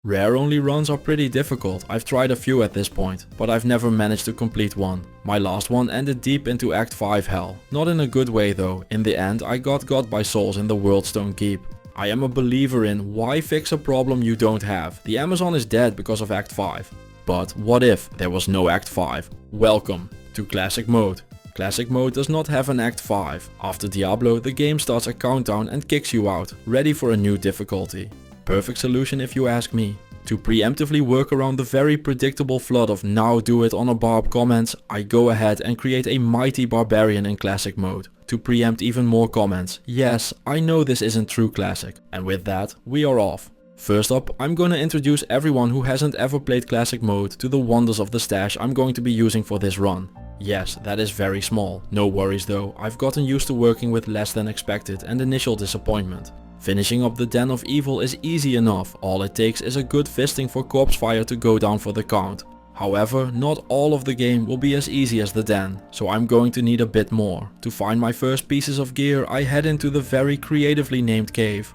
Rare only runs are pretty difficult. I've tried a few at this point, but I've never managed to complete one. My last one ended deep into Act 5 hell. Not in a good way though. In the end I got by souls in the Worldstone Keep. I am a believer in why fix a problem you don't have. The Amazon is dead because of Act 5. But what if there was no Act 5? Welcome to Classic Mode. Classic Mode does not have an Act 5. After Diablo, the game starts a countdown and kicks you out, ready for a new difficulty. Perfect solution if you ask me. To preemptively work around the very predictable flood of now do it on a barb comments, I go ahead and create a mighty barbarian in Classic Mode. To preempt even more comments. Yes, I know this isn't true Classic. And with that, we are off. First up, I'm gonna introduce everyone who hasn't ever played Classic Mode to the wonders of the stash I'm going to be using for this run. Yes, that is very small. No worries though, I've gotten used to working with less than expected and initial disappointment. Finishing up the Den of Evil is easy enough, all it takes is a good fisting for corpse fire to go down for the count. However, not all of the game will be as easy as the Den, so I'm going to need a bit more. To find my first pieces of gear, I head into the very creatively named cave.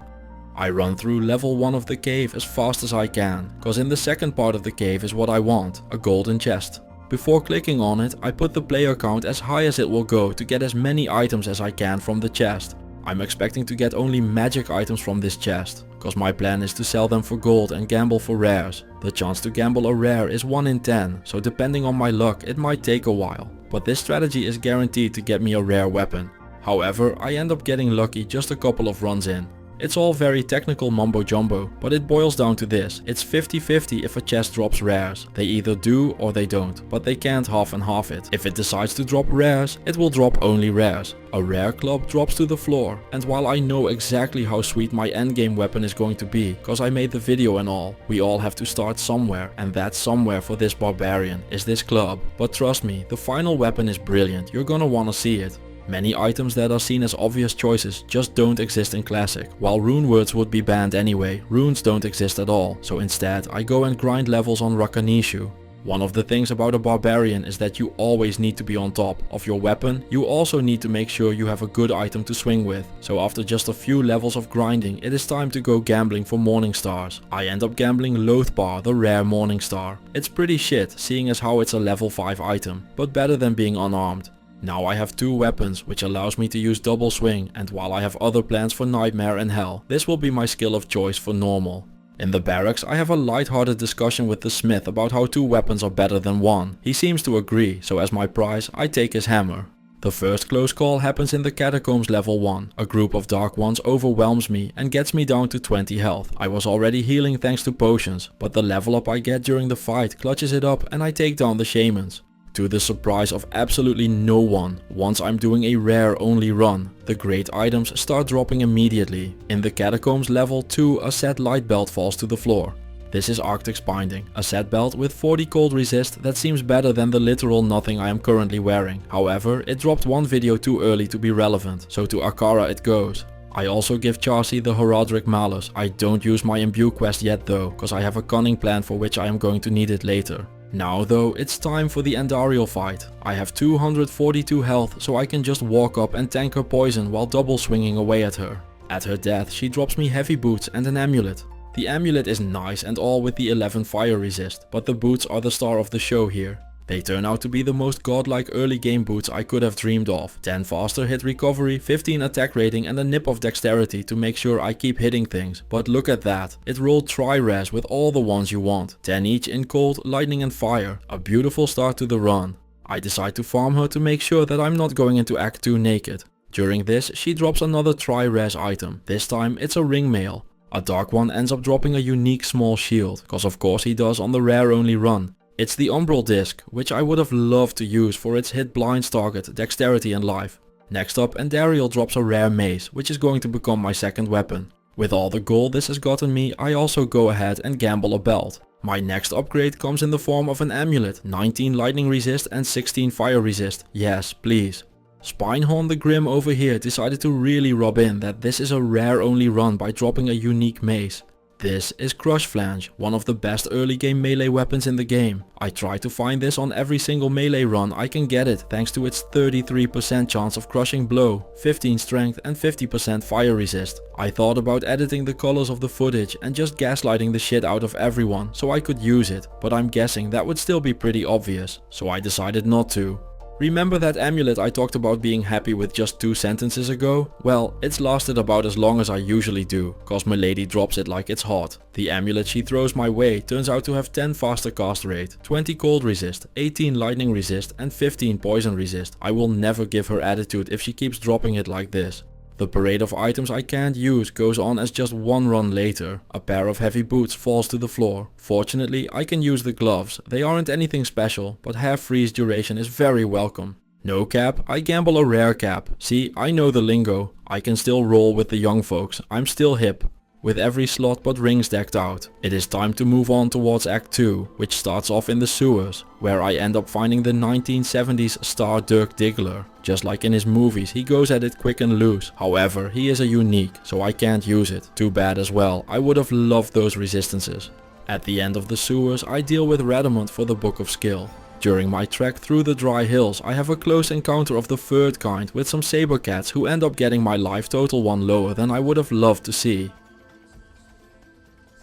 I run through level 1 of the cave as fast as I can, cause in the second part of the cave is what I want, a golden chest. Before clicking on it, I put the player count as high as it will go to get as many items as I can from the chest. I'm expecting to get only magic items from this chest, cause my plan is to sell them for gold and gamble for rares. The chance to gamble a rare is 1 in 10, so depending on my luck it might take a while, but this strategy is guaranteed to get me a rare weapon. However, I end up getting lucky just a couple of runs in. It's all very technical mumbo jumbo, but it boils down to this. It's 50-50 if a chest drops rares. They either do or they don't, but they can't half and half it. If it decides to drop rares, it will drop only rares. A rare club drops to the floor, and while I know exactly how sweet my endgame weapon is going to be, cause I made the video and all, we all have to start somewhere, and that somewhere for this barbarian is this club. But trust me, the final weapon is brilliant, you're gonna wanna see it. Many items that are seen as obvious choices just don't exist in Classic. While rune words would be banned anyway, runes don't exist at all, so instead I go and grind levels on Rakanishu. One of the things about a barbarian is that you always need to be on top of your weapon. You also need to make sure you have a good item to swing with. So after just a few levels of grinding, it is time to go gambling for Morning Stars. I end up gambling Loathbar, the rare Morning Star. It's pretty shit, seeing as how it's a level 5 item, but better than being unarmed. Now I have 2 weapons, which allows me to use double swing, and while I have other plans for Nightmare and Hell, this will be my skill of choice for normal. In the barracks I have a light-hearted discussion with the smith about how 2 weapons are better than 1. He seems to agree, so as my prize I take his hammer. The first close call happens in the catacombs level 1. A group of dark ones overwhelms me and gets me down to 20 health. I was already healing thanks to potions, but the level up I get during the fight clutches it up and I take down the shamans. To the surprise of absolutely no one, once I'm doing a rare only run, the great items start dropping immediately. In the catacombs level 2, a set light belt falls to the floor. This is Arctic's Binding, a set belt with 40 cold resist that seems better than the literal nothing I am currently wearing. However, it dropped one video too early to be relevant, so to Akara it goes. I also give Charcy the Horadric Malus. I don't use my imbue quest yet though, cause I have a cunning plan for which I am going to need it later. Now though, it's time for the Andariel fight. I have 242 health, so I can just walk up and tank her poison while double swinging away at her. At her death, she drops me heavy boots and an amulet. The amulet is nice and all with the 11 fire resist, but the boots are the star of the show here. They turn out to be the most godlike early game boots I could have dreamed of. 10 faster hit recovery, 15 attack rating and a nip of dexterity to make sure I keep hitting things. But look at that, it rolled tri-res with all the ones you want. 10 each in cold, lightning and fire. A beautiful start to the run. I decide to farm her to make sure that I'm not going into Act 2 naked. During this, she drops another tri-res item. This time it's a ring mail. A dark one ends up dropping a unique small shield, cause of course he does on the rare only run. It's the Umbral Disc, which I would have loved to use for its hit blinds target, dexterity and life. Next up, Andariel drops a rare mace, which is going to become my second weapon. With all the gold this has gotten me, I also go ahead and gamble a belt. My next upgrade comes in the form of an amulet, 19 lightning resist and 16 fire resist. Yes, please. Spinehorn the Grim over here decided to really rub in that this is a rare only run by dropping a unique mace. This is Crush Flange, one of the best early game melee weapons in the game. I try to find this on every single melee run I can get it thanks to its 33% chance of crushing blow, 15 strength and 50% fire resist. I thought about editing the colors of the footage and just gaslighting the shit out of everyone so I could use it, but I'm guessing that would still be pretty obvious, so I decided not to. Remember that amulet I talked about being happy with just 2 sentences ago? Well, it's lasted about as long as I usually do, cause my lady drops it like it's hot. The amulet she throws my way turns out to have 10 faster cast rate, 20 cold resist, 18 lightning resist and 15 poison resist. I will never give her attitude if she keeps dropping it like this. The parade of items I can't use goes on as just one run later. A pair of heavy boots falls to the floor. Fortunately, I can use the gloves. They aren't anything special, but half freeze duration is very welcome. No cap, I gamble a rare cap. See, I know the lingo. I can still roll with the young folks. I'm still hip. With every slot but rings decked out. It is time to move on towards Act 2, which starts off in the sewers, where I end up finding the 1970s star Dirk Diggler. Just like in his movies, he goes at it quick and loose. However, he is a unique, so I can't use it. Too bad as well, I would have loved those resistances. At the end of the sewers, I deal with Mariomon for the Book of Skill. During my trek through the dry hills, I have a close encounter of the third kind with some saber cats who end up getting my life total one lower than I would have loved to see.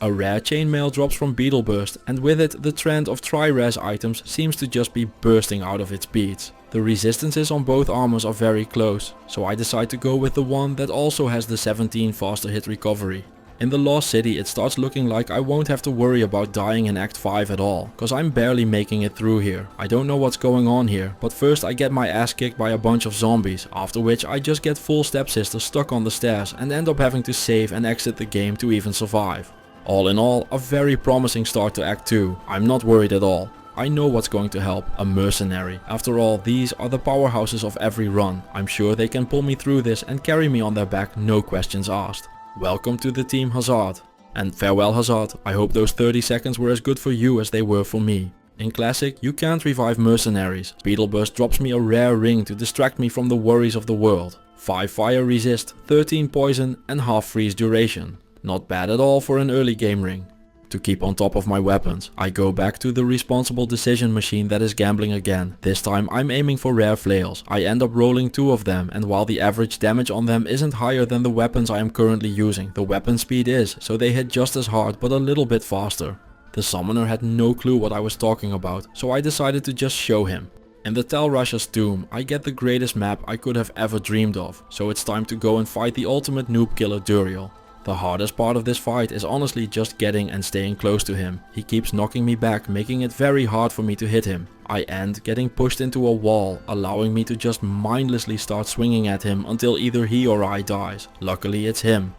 A rare chainmail drops from Beetle Burst, and with it the trend of tri-res items seems to just be bursting out of its beats. The resistances on both armors are very close, so I decide to go with the one that also has the 17 faster hit recovery. In the Lost City it starts looking like I won't have to worry about dying in Act 5 at all, cause I'm barely making it through here. I don't know what's going on here, but first I get my ass kicked by a bunch of zombies, after which I just get full stepsister stuck on the stairs and end up having to save and exit the game to even survive. All in all, a very promising start to Act 2. I'm not worried at all. I know what's going to help, a mercenary. After all, these are the powerhouses of every run. I'm sure they can pull me through this and carry me on their back, no questions asked. Welcome to the Team Hazard. And farewell Hazard, I hope those 30 seconds were as good for you as they were for me. In Classic, you can't revive mercenaries. Beetle Burst drops me a rare ring to distract me from the worries of the world. 5 fire resist, 13 poison and half freeze duration. Not bad at all for an early game ring. To keep on top of my weapons, I go back to the responsible decision machine that is gambling again. This time I'm aiming for rare flails. I end up rolling 2 of them, and while the average damage on them isn't higher than the weapons I am currently using, the weapon speed is, so they hit just as hard but a little bit faster. The summoner had no clue what I was talking about, so I decided to just show him. In the Tal Rasha's tomb, I get the greatest map I could have ever dreamed of, so it's time to go and fight the ultimate noob killer Duriel. The hardest part of this fight is honestly just getting and staying close to him. He keeps knocking me back, making it very hard for me to hit him. I end getting pushed into a wall, allowing me to just mindlessly start swinging at him until either he or I dies. Luckily it's him.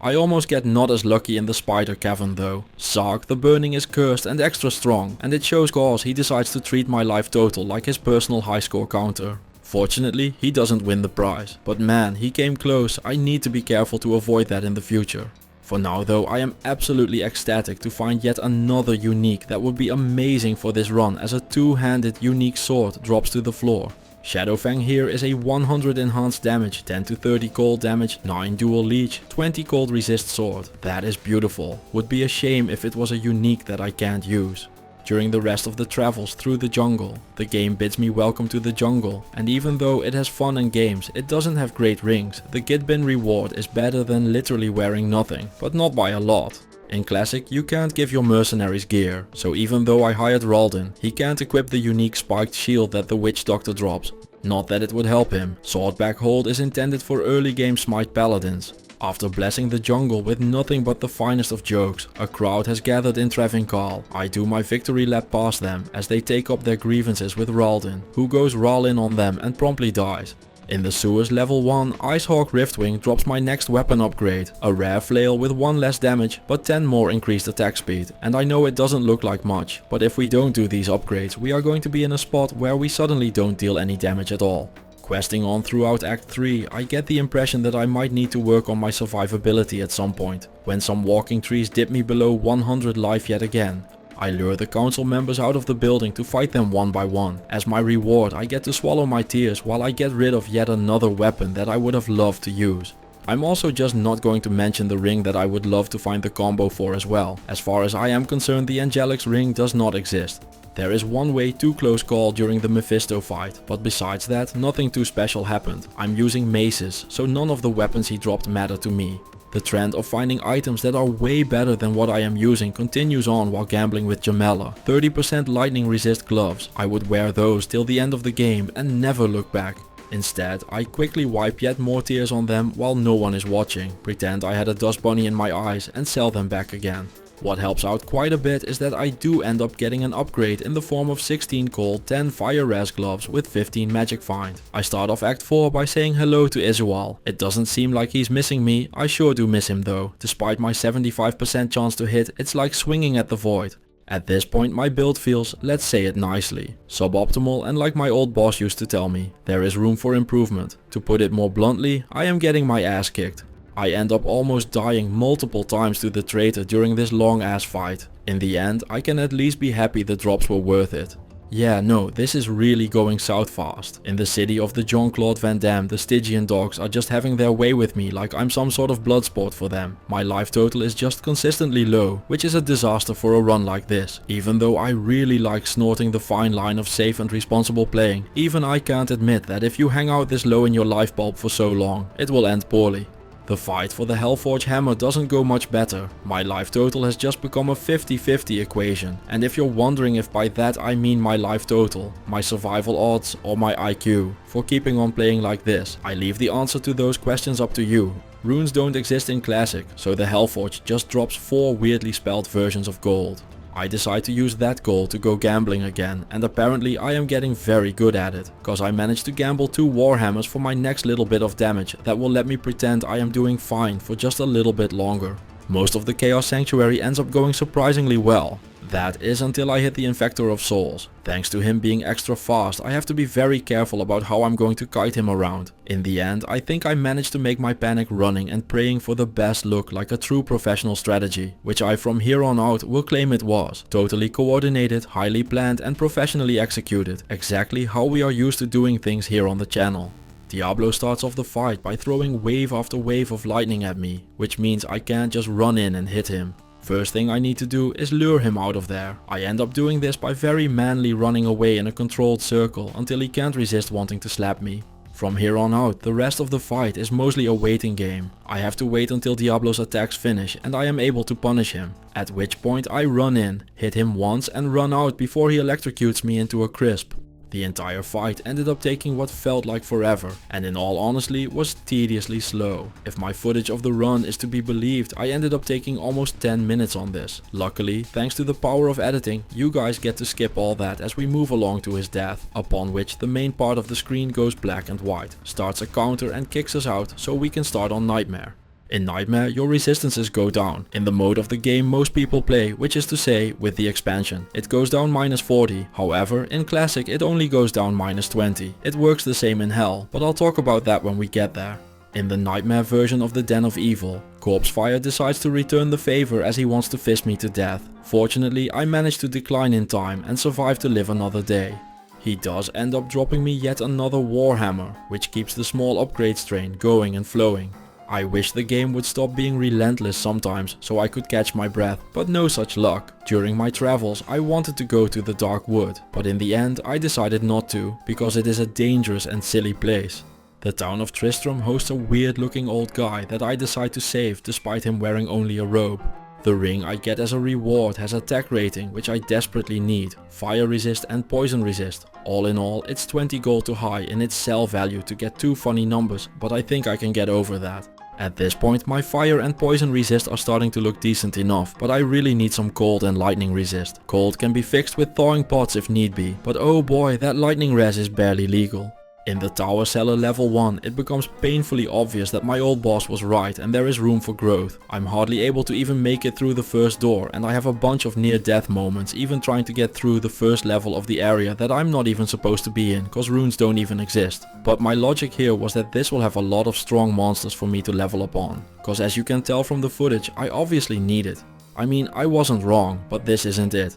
I almost get not as lucky in the spider cavern though. Sark the Burning is cursed and extra strong, and it shows cause he decides to treat my life total like his personal high score counter. Fortunately, he doesn't win the prize, but man, he came close. I need to be careful to avoid that in the future. For now though, I am absolutely ecstatic to find yet another unique that would be amazing for this run, as a 2-handed unique sword drops to the floor. Shadowfang here is a 100 enhanced damage, 10 to 30 cold damage, 9 dual leech, 20 cold resist sword. That is beautiful. Would be a shame if it was a unique that I can't use. During the rest of the travels through the jungle, the game bids me welcome to the jungle, and even though it has fun and games, it doesn't have great rings. The Gitbin reward is better than literally wearing nothing, but not by a lot. In Classic, you can't give your mercenaries gear, so even though I hired Raldin, he can't equip the unique spiked shield that the Witch Doctor drops. Not that it would help him. Swordback Hold is intended for early game Smite Paladins. After blessing the jungle with nothing but the finest of jokes, a crowd has gathered in Travincal. I do my victory lap past them as they take up their grievances with Raldin, who goes Rallin on them and promptly dies. In the sewers level 1, Icehawk Riftwing drops my next weapon upgrade, a rare flail with 1 less damage but 10 more increased attack speed. And I know it doesn't look like much, but if we don't do these upgrades, we are going to be in a spot where we suddenly don't deal any damage at all. Questing on throughout Act 3, I get the impression that I might need to work on my survivability at some point, when some walking trees dip me below 100 life yet again. I lure the council members out of the building to fight them one by one. As my reward, I get to swallow my tears while I get rid of yet another weapon that I would have loved to use. I'm also just not going to mention the ring that I would love to find the combo for as well. As far as I am concerned, the Angelic's ring does not exist. There is one way to close call during the Mephisto fight, but besides that, nothing too special happened. I'm using maces, so none of the weapons he dropped matter to me. The trend of finding items that are way better than what I am using continues on while gambling with Jamela. 30% lightning resist gloves. I would wear those till the end of the game and never look back. Instead, I quickly wipe yet more tears on them while no one is watching, pretend I had a dust bunny in my eyes and sell them back again. What helps out quite a bit is that I do end up getting an upgrade in the form of 16 cold, 10 fire res gloves with 15 magic find. I start off Act 4 by saying hello to Isual. It doesn't seem like he's missing me, I sure do miss him though. Despite my 75% chance to hit, it's like swinging at the void. At this point my build feels, let's say it nicely, suboptimal, and like my old boss used to tell me, there is room for improvement. To put it more bluntly, I am getting my ass kicked. I end up almost dying multiple times to the traitor during this long ass fight. In the end, I can at least be happy the drops were worth it. Yeah, no, this is really going south fast. In the city of the Jean-Claude Van Damme, the Stygian dogs are just having their way with me like I'm some sort of blood sport for them. My life total is just consistently low, which is a disaster for a run like this. Even though I really like snorting the fine line of safe and responsible playing, even I can't admit that if you hang out this low in your life bulb for so long, it will end poorly. The fight for the Hellforge hammer doesn't go much better. My life total has just become a 50-50 equation, and if you're wondering if by that I mean my life total, my survival odds, or my IQ for keeping on playing like this, I leave the answer to those questions up to you. Runes don't exist in Classic, so the Hellforge just drops 4 weirdly spelled versions of gold. I decide to use that gold to go gambling again, and apparently I am getting very good at it, cause I managed to gamble 2 warhammers for my next little bit of damage that will let me pretend I am doing fine for just a little bit longer. Most of the Chaos Sanctuary ends up going surprisingly well. That is until I hit the Infector of Souls. Thanks to him being extra fast, I have to be very careful about how I'm going to kite him around. In the end, I think I managed to make my panic running and praying for the best look like a true professional strategy, which I from here on out will claim it was. Totally coordinated, highly planned and professionally executed, exactly how we are used to doing things here on the channel. Diablo starts off the fight by throwing wave after wave of lightning at me, which means I can't just run in and hit him. First thing I need to do is lure him out of there. I end up doing this by very manly running away in a controlled circle until he can't resist wanting to slap me. From here on out, the rest of the fight is mostly a waiting game. I have to wait until Diablo's attacks finish and I am able to punish him. At which point I run in, hit him once and run out before he electrocutes me into a crisp. The entire fight ended up taking what felt like forever, and in all honesty was tediously slow. If my footage of the run is to be believed, I ended up taking almost 10 minutes on this. Luckily, thanks to the power of editing, you guys get to skip all that as we move along to his death, upon which the main part of the screen goes black and white, starts a counter and kicks us out so we can start on Nightmare. In Nightmare, your resistances go down, in the mode of the game most people play, which is to say, with the expansion. It goes down -40, however, in Classic it only goes down -20. It works the same in Hell, but I'll talk about that when we get there. In the Nightmare version of the Den of Evil, Corpsefire decides to return the favor as he wants to fist me to death. Fortunately, I managed to decline in time and survive to live another day. He does end up dropping me yet another Warhammer, which keeps the small upgrade train going and flowing. I wish the game would stop being relentless sometimes so I could catch my breath, but no such luck. During my travels I wanted to go to the Dark Wood, but in the end I decided not to, because it is a dangerous and silly place. The town of Tristram hosts a weird looking old guy that I decide to save despite him wearing only a robe. The ring I get as a reward has attack rating which I desperately need, fire resist and poison resist. All in all, it's 20 gold too high in its sell value to get 2 funny numbers, but I think I can get over that. At this point my fire and poison resist are starting to look decent enough, but I really need some cold and lightning resist. Cold can be fixed with thawing pots if need be, but oh boy, that lightning res is barely legal. In the Tower Cellar level 1, it becomes painfully obvious that my old boss was right and there is room for growth. I'm hardly able to even make it through the first door, and I have a bunch of near death moments even trying to get through the first level of the area that I'm not even supposed to be in, cause runes don't even exist. But my logic here was that this will have a lot of strong monsters for me to level up on, cause as you can tell from the footage, I obviously need it. I mean, I wasn't wrong, but this isn't it.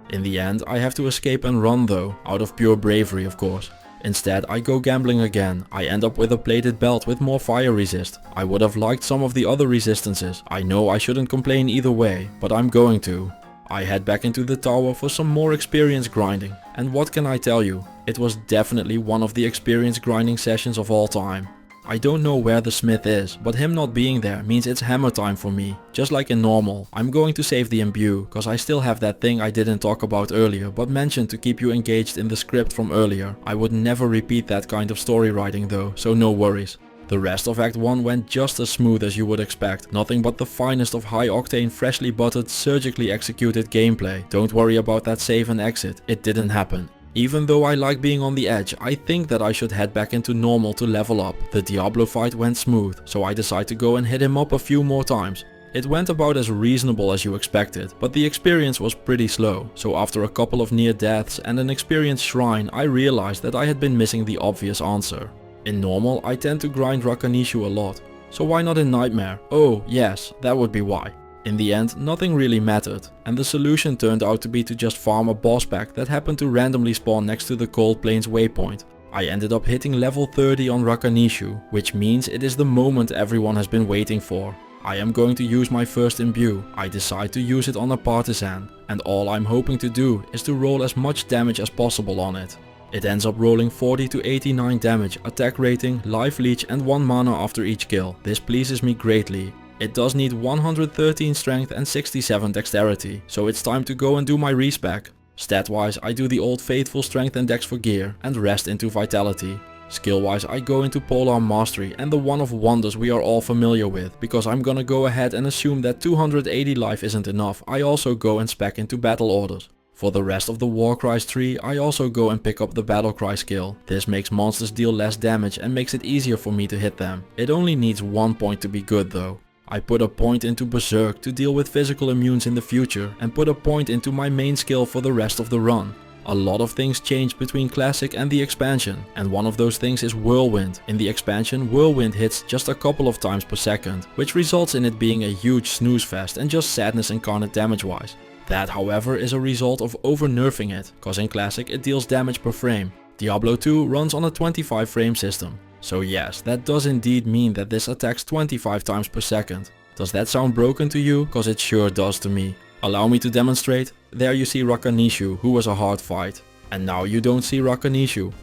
In the end, I have to escape and run though, out of pure bravery of course. Instead, I go gambling again. I end up with a plated belt with more fire resist. I would have liked some of the other resistances. I know I shouldn't complain either way, but I'm going to. I head back into the tower for some more experience grinding. And what can I tell you? It was definitely one of the experience grinding sessions of all time. I don't know where the smith is, but him not being there means it's hammer time for me. Just like in normal, I'm going to save the imbue, cause I still have that thing I didn't talk about earlier but mentioned to keep you engaged in the script from earlier. I would never repeat that kind of story writing though, so no worries. The rest of Act 1 went just as smooth as you would expect, nothing but the finest of high octane, freshly buttered, surgically executed gameplay. Don't worry about that save and exit, it didn't happen. Even though I like being on the edge, I think that I should head back into normal to level up. The Diablo fight went smooth, so I decide to go and hit him up a few more times. It went about as reasonable as you expected, but the experience was pretty slow, so after a couple of near deaths and an experience shrine, I realized that I had been missing the obvious answer. In normal, I tend to grind Rakanishu a lot, so why not in Nightmare? Oh yes, that would be why. In the end, nothing really mattered, and the solution turned out to be to just farm a boss pack that happened to randomly spawn next to the Cold Plains waypoint. I ended up hitting level 30 on Rakanishu, which means it is the moment everyone has been waiting for. I am going to use my first imbue. I decide to use it on a partisan, and all I'm hoping to do is to roll as much damage as possible on it. It ends up rolling 40 to 89 damage, attack rating, life leech and 1 mana after each kill. This pleases me greatly. It does need 113 strength and 67 dexterity, so it's time to go and do my respec. Stat wise, I do the old faithful strength and dex for gear and rest into vitality. Skill wise, I go into polearm mastery and the one of wonders we are all familiar with, because I'm gonna go ahead and assume that 280 life isn't enough. I also go and spec into battle orders. For the rest of the Warcries tree, I also go and pick up the Battlecry skill. This makes monsters deal less damage and makes it easier for me to hit them. It only needs 1 point to be good though. I put a point into Berserk to deal with physical immunes in the future and put a point into my main skill for the rest of the run. A lot of things changed between Classic and the expansion, and one of those things is Whirlwind. In the expansion, Whirlwind hits just a couple of times per second, which results in it being a huge snooze fest and just sadness incarnate damage wise. That however is a result of over nerfing it, cause in Classic it deals damage per frame. Diablo 2 runs on a 25 frame system. So yes, that does indeed mean that this attacks 25 times per second. Does that sound broken to you? Cause it sure does to me. Allow me to demonstrate. There you see Rakanishu, who was a hard fight. And now you don't see Rakanishu.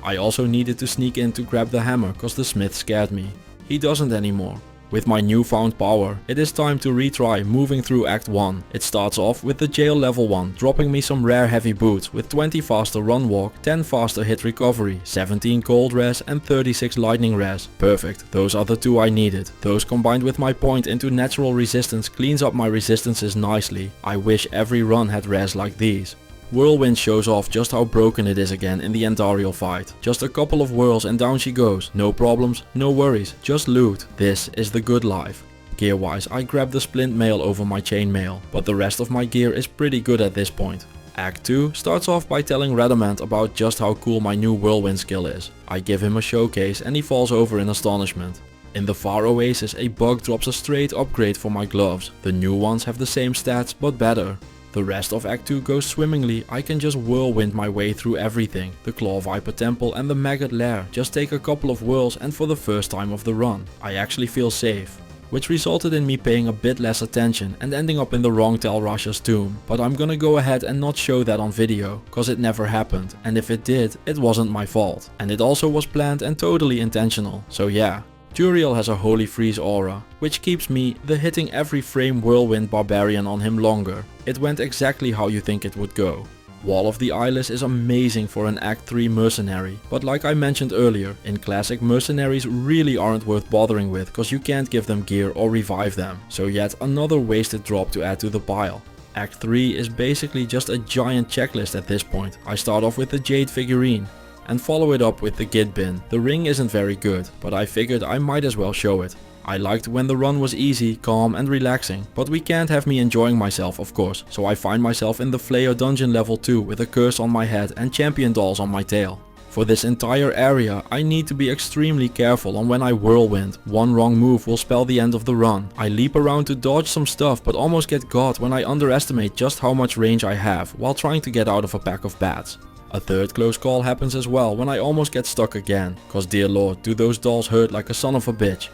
I also needed to sneak in to grab the hammer cause the smith scared me. He doesn't anymore. With my newfound power, it is time to retry moving through Act 1. It starts off with the jail level 1, dropping me some rare heavy boots with 20 faster run walk, 10 faster hit recovery, 17 cold res and 36 lightning res. Perfect, those are the two I needed. Those combined with my point into natural resistance cleans up my resistances nicely. I wish every run had res like these. Whirlwind shows off just how broken it is again in the Andariel fight. Just a couple of whirls and down she goes. No problems, no worries, just loot. This is the good life. Gear wise, I grabbed the splint mail over my chainmail, but the rest of my gear is pretty good at this point. Act 2 starts off by telling Radamant about just how cool my new Whirlwind skill is. I give him a showcase and he falls over in astonishment. In the far oasis, a bug drops a straight upgrade for my gloves. The new ones have the same stats but better. The rest of Act 2 goes swimmingly. I can just whirlwind my way through everything. The Claw Viper Temple and the Maggot Lair just take a couple of whirls and for the first time of the run, I actually feel safe. Which resulted in me paying a bit less attention and ending up in the wrong Tal Rasha's tomb. But I'm gonna go ahead and not show that on video, cause it never happened. And if it did, it wasn't my fault. And it also was planned and totally intentional, so yeah. Turiel has a Holy Freeze aura, which keeps me, the hitting every frame Whirlwind Barbarian on him longer. It went exactly how you think it would go. Wall of the Eyeless is amazing for an Act 3 mercenary, but like I mentioned earlier, in Classic mercenaries really aren't worth bothering with cause you can't give them gear or revive them, so yet another wasted drop to add to the pile. Act 3 is basically just a giant checklist at this point. I start off with the Jade figurine and follow it up with the Git bin. The ring isn't very good, but I figured I might as well show it. I liked when the run was easy, calm and relaxing, but we can't have me enjoying myself of course, so I find myself in the Flayer dungeon level 2 with a curse on my head and champion dolls on my tail. For this entire area, I need to be extremely careful on when I whirlwind. One wrong move will spell the end of the run. I leap around to dodge some stuff but almost get got when I underestimate just how much range I have while trying to get out of a pack of bats. A third close call happens as well when I almost get stuck again, cause dear lord do those dolls hurt like a son of a bitch.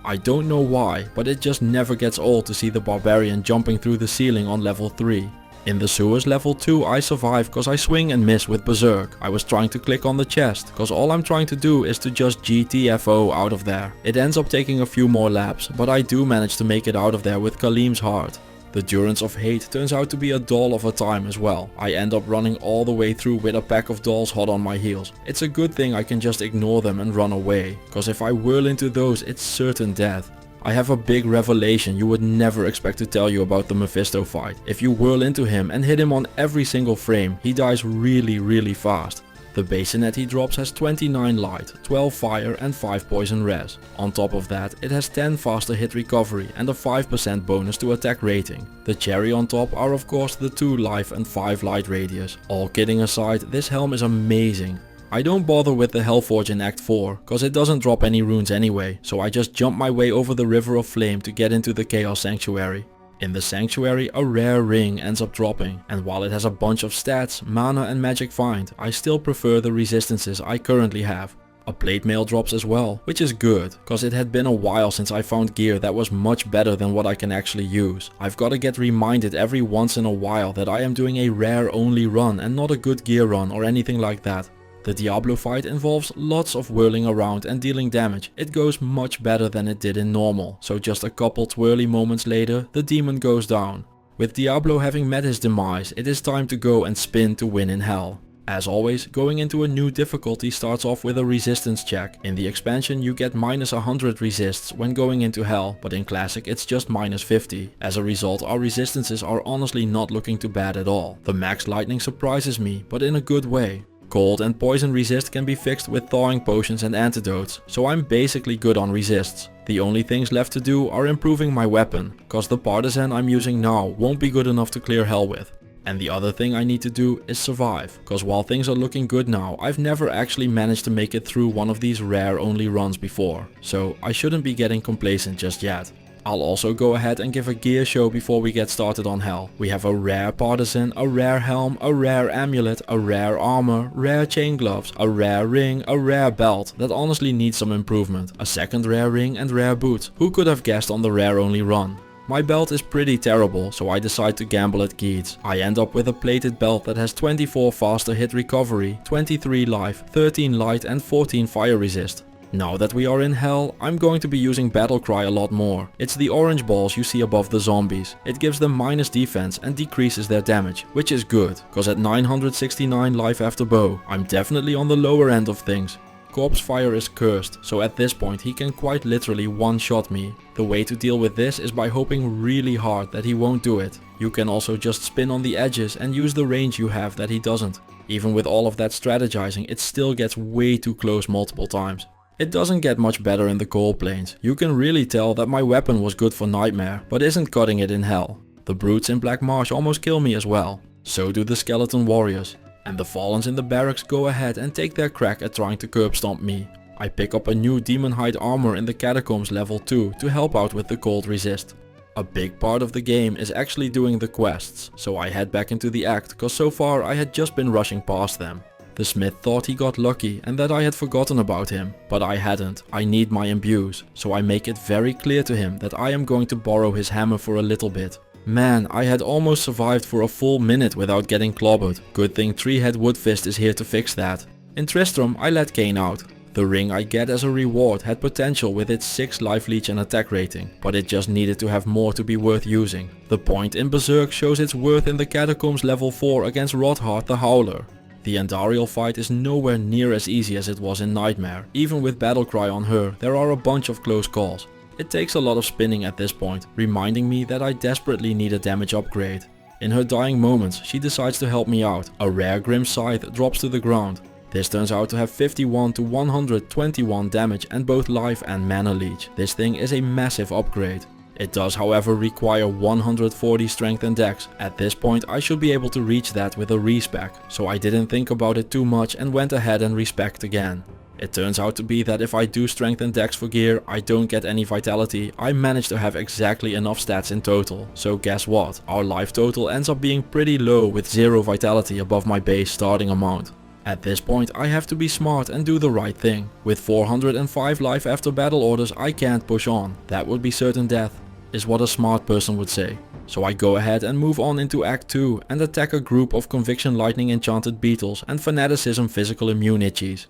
I don't know why, but it just never gets old to see the barbarian jumping through the ceiling on level 3. In the sewers level 2 I survive cause I swing and miss with Berserk. I was trying to click on the chest, cause all I'm trying to do is to just GTFO out of there. It ends up taking a few more laps, but I do manage to make it out of there with Khalim's heart. The Durance of Hate turns out to be a doll of a time as well. I end up running all the way through with a pack of dolls hot on my heels. It's a good thing I can just ignore them and run away, cause if I whirl into those it's certain death. I have a big revelation you would never expect to tell you about the Mephisto fight. If you whirl into him and hit him on every single frame, he dies really fast. The bassinet he drops has 29 light, 12 fire and 5 poison res. On top of that, it has 10 faster hit recovery and a 5% bonus to attack rating. The cherry on top are of course the 2 life and 5 light radius. All kidding aside, this helm is amazing. I don't bother with the Hellforge in Act 4, cause it doesn't drop any runes anyway, so I just jump my way over the River of Flame to get into the Chaos Sanctuary. In the Sanctuary, a rare ring ends up dropping, and while it has a bunch of stats, mana and magic find, I still prefer the resistances I currently have. A plate mail drops as well, which is good, cause it had been a while since I found gear that was much better than what I can actually use. I've gotta get reminded every once in a while that I am doing a rare only run and not a good gear run or anything like that. The Diablo fight involves lots of whirling around and dealing damage. It goes much better than it did in normal, so just a couple twirly moments later, the demon goes down. With Diablo having met his demise, it is time to go and spin to win in hell. As always, going into a new difficulty starts off with a resistance check. In the expansion you get minus 100 resists when going into hell, but in classic it's just minus 50. As a result, our resistances are honestly not looking too bad at all. The max lightning surprises me, but in a good way. Cold and poison resist can be fixed with thawing potions and antidotes, so I'm basically good on resists. The only things left to do are improving my weapon, cause the partisan I'm using now won't be good enough to clear hell with. And the other thing I need to do is survive, cause while things are looking good now, I've never actually managed to make it through one of these rare only runs before, so I shouldn't be getting complacent just yet. I'll also go ahead and give a gear show before we get started on hell. We have a rare partisan, a rare helm, a rare amulet, a rare armor, rare chain gloves, a rare ring, a rare belt that honestly needs some improvement, a second rare ring and rare boots. Who could have guessed on the rare only run? My belt is pretty terrible, so I decide to gamble at Geats. I end up with a plated belt that has 24 faster hit recovery, 23 life, 13 light and 14 fire resist. Now that we are in hell, I'm going to be using Battle Cry a lot more. It's the orange balls you see above the zombies. It gives them minus defense and decreases their damage, which is good, cause at 969 life after bow, I'm definitely on the lower end of things. Corpse Fire is cursed, so at this point he can quite literally one-shot me. The way to deal with this is by hoping really hard that he won't do it. You can also just spin on the edges and use the range you have that he doesn't. Even with all of that strategizing, it still gets way too close multiple times. It doesn't get much better in the Cold Plains. You can really tell that my weapon was good for Nightmare, but isn't cutting it in hell. The brutes in Black Marsh almost kill me as well. So do the skeleton warriors. And the Fallens in the barracks go ahead and take their crack at trying to curb stomp me. I pick up a new demon hide armor in the catacombs level 2 to help out with the cold resist. A big part of the game is actually doing the quests, so I head back into the act cause so far I had just been rushing past them. The smith thought he got lucky and that I had forgotten about him, but I hadn't. I need my imbues, so I make it very clear to him that I am going to borrow his hammer for a little bit. Man, I had almost survived for a full minute without getting clobbered. Good thing Treehead Woodfist is here to fix that. In Tristram I let Cain out. The ring I get as a reward had potential with its 6 life leech and attack rating, but it just needed to have more to be worth using. The point in Berserk shows its worth in the catacombs level 4 against Rodheart the Howler. The Andariel fight is nowhere near as easy as it was in Nightmare. Even with Battlecry on her, there are a bunch of close calls. It takes a lot of spinning at this point, reminding me that I desperately need a damage upgrade. In her dying moments, she decides to help me out. A rare Grim Scythe drops to the ground. This turns out to have 51 to 121 damage and both life and mana leech. This thing is a massive upgrade. It does however require 140 strength and dex. At this point I should be able to reach that with a respec, so I didn't think about it too much and went ahead and respect again. It turns out to be that if I do strength and dex for gear, I don't get any vitality. I manage to have exactly enough stats in total. So guess what? Our life total ends up being pretty low with 0 vitality above my base starting amount. At this point I have to be smart and do the right thing. With 405 life after battle orders I can't push on. That would be certain death, is what a smart person would say. So I go ahead and move on into Act 2 and attack a group of Conviction Lightning enchanted beetles and Fanaticism physical immune itchies.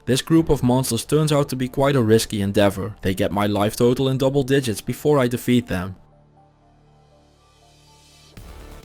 This group of monsters turns out to be quite a risky endeavor. They get my life total in double digits before I defeat them.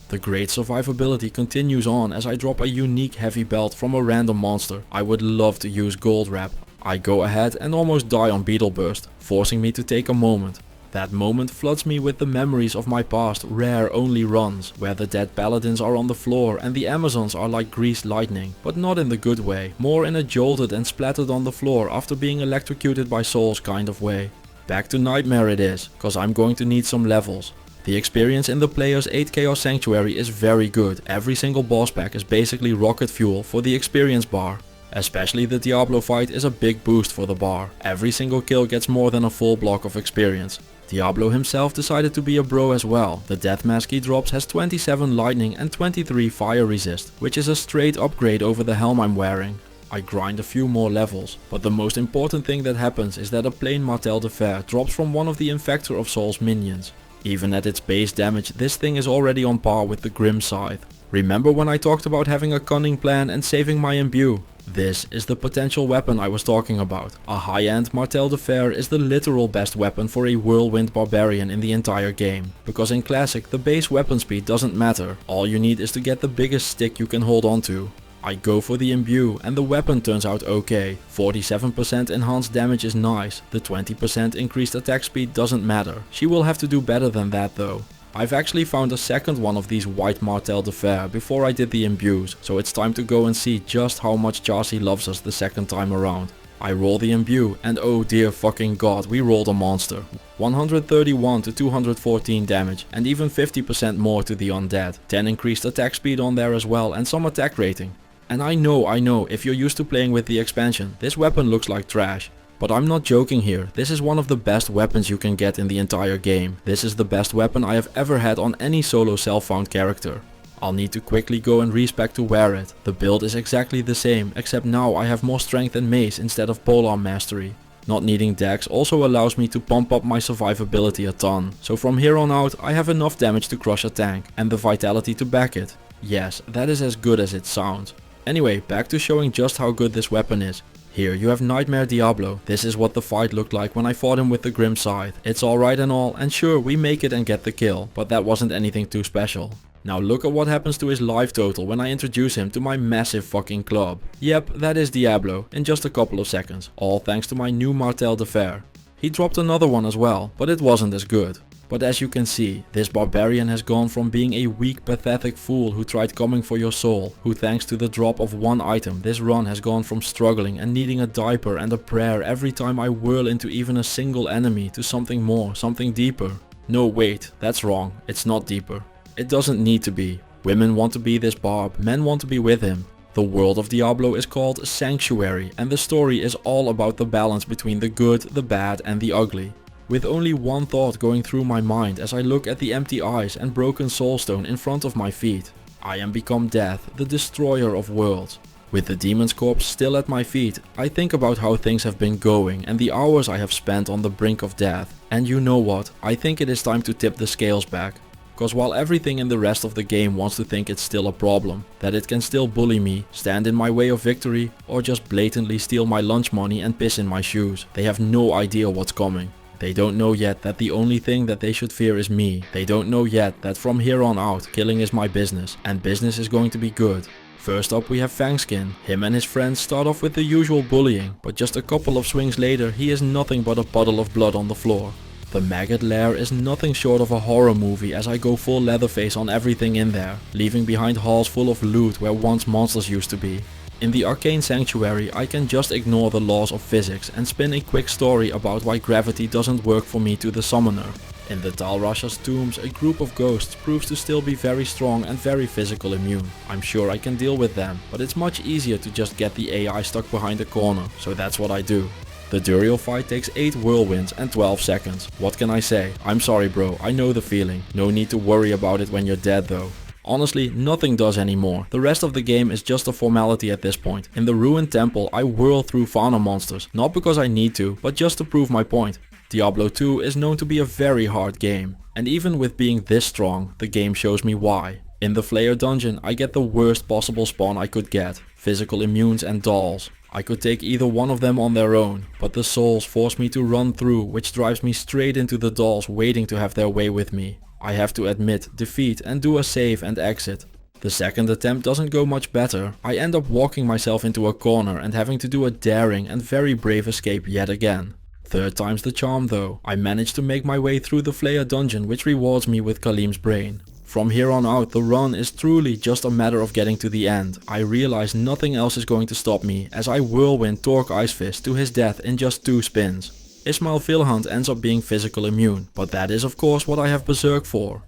The great survivability continues on as I drop a unique heavy belt from a random monster. I would love to use gold wrap. I go ahead and almost die on Beetle Burst, forcing me to take a moment. That moment floods me with the memories of my past rare only runs, where the dead paladins are on the floor and the Amazons are like greased lightning, but not in the good way, more in a jolted and splattered on the floor after being electrocuted by souls kind of way. Back to Nightmare it is, cause I'm going to need some levels. The experience in the player's 8 Chaos Sanctuary is very good. Every single boss pack is basically rocket fuel for the experience bar. Especially the Diablo fight is a big boost for the bar. Every single kill gets more than a full block of experience. Diablo himself decided to be a bro as well. The death mask he drops has 27 lightning and 23 fire resist, which is a straight upgrade over the helm I'm wearing. I grind a few more levels, but the most important thing that happens is that a plain Martel de Fer drops from one of the Infector of Souls minions. Even at its base damage, this thing is already on par with the Grim Scythe. Remember when I talked about having a cunning plan and saving my imbue? This is the potential weapon I was talking about. A high-end Martel de Fer is the literal best weapon for a whirlwind barbarian in the entire game. Because in Classic the base weapon speed doesn't matter, all you need is to get the biggest stick you can hold on to. I go for the imbue and the weapon turns out okay. 47% enhanced damage is nice, the 20% increased attack speed doesn't matter. She will have to do better than that though. I've actually found a second one of these white Martel de Fer before I did the imbues, so it's time to go and see just how much Chassis loves us the second time around. I roll the imbue and oh dear fucking god, we rolled a monster. 131 to 214 damage and even 50% more to the undead. 10 increased attack speed on there as well and some attack rating. And I know, if you're used to playing with the expansion, this weapon looks like trash. But I'm not joking here, this is one of the best weapons you can get in the entire game. This is the best weapon I have ever had on any solo self-found character. I'll need to quickly go and respec to wear it. The build is exactly the same, except now I have more strength and mace instead of polearm mastery. Not needing dex also allows me to pump up my survivability a ton. So from here on out I have enough damage to crush a tank, and the vitality to back it. Yes, that is as good as it sounds. Anyway, back to showing just how good this weapon is. Here you have Nightmare Diablo. This is what the fight looked like when I fought him with the Grim Scythe. It's alright and all, and sure we make it and get the kill, but that wasn't anything too special. Now look at what happens to his life total when I introduce him to my massive fucking club. Yep, that is Diablo, in just a couple of seconds, all thanks to my new Martel de Fer. He dropped another one as well, but it wasn't as good. But as you can see, this barbarian has gone from being a weak pathetic fool who tried coming for your soul, who thanks to the drop of one item this run has gone from struggling and needing a diaper and a prayer every time I whirl into even a single enemy to something more, something deeper. No wait, that's wrong, it's not deeper. It doesn't need to be. Women want to be this barb, men want to be with him. The world of Diablo is called Sanctuary and the story is all about the balance between the good, the bad and the ugly. With only one thought going through my mind as I look at the empty eyes and broken soulstone in front of my feet. I am become Death, the destroyer of worlds. With the demon's corpse still at my feet, I think about how things have been going and the hours I have spent on the brink of death. And you know what, I think it is time to tip the scales back. Cause while everything in the rest of the game wants to think it's still a problem, that it can still bully me, stand in my way of victory, or just blatantly steal my lunch money and piss in my shoes, they have no idea what's coming. They don't know yet that the only thing that they should fear is me. They don't know yet that from here on out killing is my business, and business is going to be good. First up we have Fangskin. Him and his friends start off with the usual bullying, but just a couple of swings later he is nothing but a puddle of blood on the floor. The maggot lair is nothing short of a horror movie as I go full Leatherface on everything in there, leaving behind halls full of loot where once monsters used to be. In the Arcane Sanctuary I can just ignore the laws of physics and spin a quick story about why gravity doesn't work for me to the summoner. In the Tal Rasha's tombs, a group of ghosts proves to still be very strong and very physical immune. I'm sure I can deal with them, but it's much easier to just get the AI stuck behind a corner, so that's what I do. The Duriel fight takes 8 whirlwinds and 12 seconds. What can I say? I'm sorry bro, I know the feeling. No need to worry about it when you're dead though. Honestly, nothing does anymore. The rest of the game is just a formality at this point. In the ruined temple, I whirl through fauna monsters, not because I need to, but just to prove my point. Diablo 2 is known to be a very hard game, and even with being this strong, the game shows me why. In the Flayer dungeon, I get the worst possible spawn I could get, physical immunes and dolls. I could take either one of them on their own, but the souls force me to run through, which drives me straight into the dolls waiting to have their way with me. I have to admit, defeat and do a save and exit. The second attempt doesn't go much better. I end up walking myself into a corner and having to do a daring and very brave escape yet again. Third time's the charm though. I managed to make my way through the Flayer dungeon, which rewards me with Kalim's brain. From here on out, the run is truly just a matter of getting to the end. I realize nothing else is going to stop me as I whirlwind Torque Icefist to his death in just 2 spins. Ismail Vilhand ends up being physical immune, but that is of course what I have Berserk for.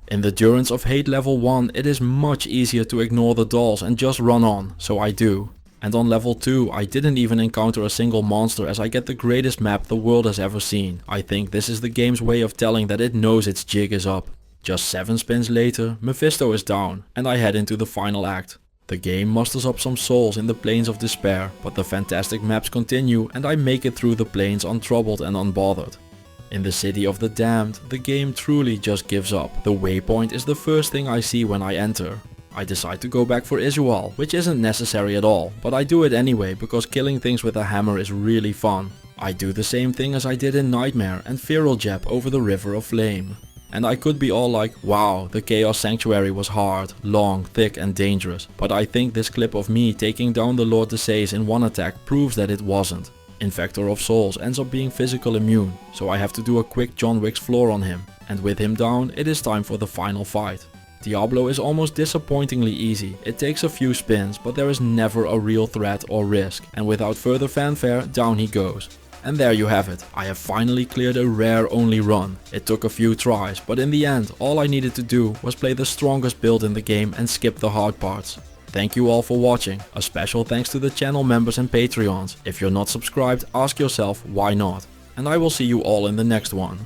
In the Durance of Hate level 1, it is much easier to ignore the dolls and just run on, so I do. And on level 2, I didn't even encounter a single monster as I get the greatest map the world has ever seen. I think this is the game's way of telling that it knows its jig is up. Just 7 spins later, Mephisto is down, and I head into the final act. The game musters up some souls in the Plains of Despair, but the fantastic maps continue and I make it through the plains untroubled and unbothered. In the City of the Damned, the game truly just gives up. The waypoint is the first thing I see when I enter. I decide to go back for Isual, which isn't necessary at all, but I do it anyway because killing things with a hammer is really fun. I do the same thing as I did in Nightmare and Feral Jab over the River of Flame. And I could be all like, wow, the Chaos Sanctuary was hard, long, thick and dangerous, but I think this clip of me taking down the Lord Desays in one attack proves that it wasn't. Infector of Souls ends up being physical immune, so I have to do a quick John Wick's floor on him, and with him down, it is time for the final fight. Diablo is almost disappointingly easy. It takes a few spins, but there is never a real threat or risk, and without further fanfare, down he goes. And there you have it. I have finally cleared a rare only run. It took a few tries, but in the end, all I needed to do was play the strongest build in the game and skip the hard parts. Thank you all for watching. A special thanks to the channel members and Patreons. If you're not subscribed, ask yourself why not. And I will see you all in the next one.